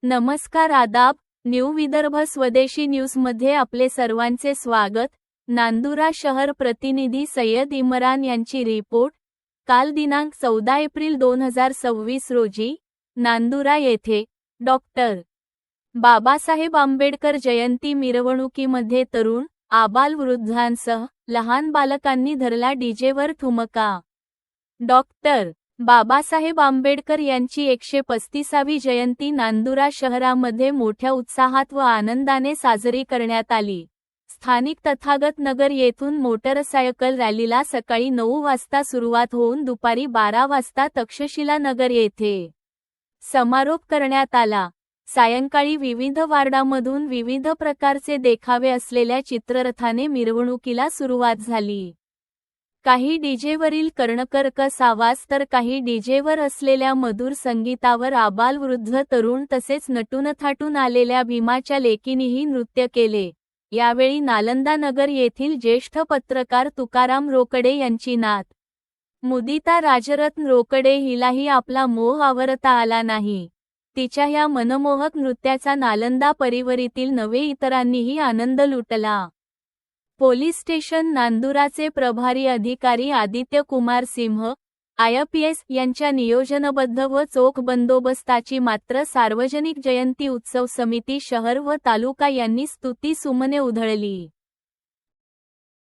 नमस्कार आदाब, न्यू विदर्भ स्वदेशी न्यूजमध्ये आपले सर्वांचे स्वागत। नांदुरा शहर प्रतिनिधी सय्यद इम्रान यांची रिपोर्ट। काल दिनांक 14 एप्रिल 2026 रोजी नांदुरा येथे डॉक्टर बाबासाहेब आंबेडकर जयंती मिरवणुकीमध्ये तरुण, आबालवृद्धांसह लहान बालकांनी धरला डीजेवर ठुमका। डॉक्टर बाबासाहेब आंबेडकर यांची 135वी जयंती नांदुरा शहरामध्ये मोठ्या उत्साहात व आनंदाने साजरी करण्यात आली। स्थानिक तथागत नगर येथून मोटरसायकल रॅलीला सकाळी 9 वाजता सुरुवात होऊन दुपारी 12 वाजता तक्षशिला नगर येथे समारोप करण्यात आला। सायंकाळी विविध वार्डामधून विविध प्रकारचे देखावे असलेल्या चित्ररथाने मिरवणुकीला सुरुवात झाली। काही डीजेवरील कर्णकर्कश आवाज तर काही डीजेवर असलेल्या मधुर संगीतावर आबालवृद्ध तरुण तसेच नटून थाटून आलेल्या भीमाच्या लेकींनीही नृत्य केले। यावेळी नालंदा नगर येथील ज्येष्ठ पत्रकार तुकाराम रोकडे यांची नात मुदिता राजरत्न रोकडे हिलाही आपला मोह आवरता आला नाही। तिच्या या मनमोहक नृत्याचा नालंदा परिसरातील नवे इतरांनीही आनंद लुटला। पोलीस स्टेशन नांदुराचे प्रभारी अधिकारी आदित्य कुमार सिंह, IPS यांच्या नियोजनबद्ध व चोख बंदोबस्ताची मात्र सार्वजनिक जयंती उत्सव समिती शहर व तालुका यांनी स्तुती सुमने उधळली।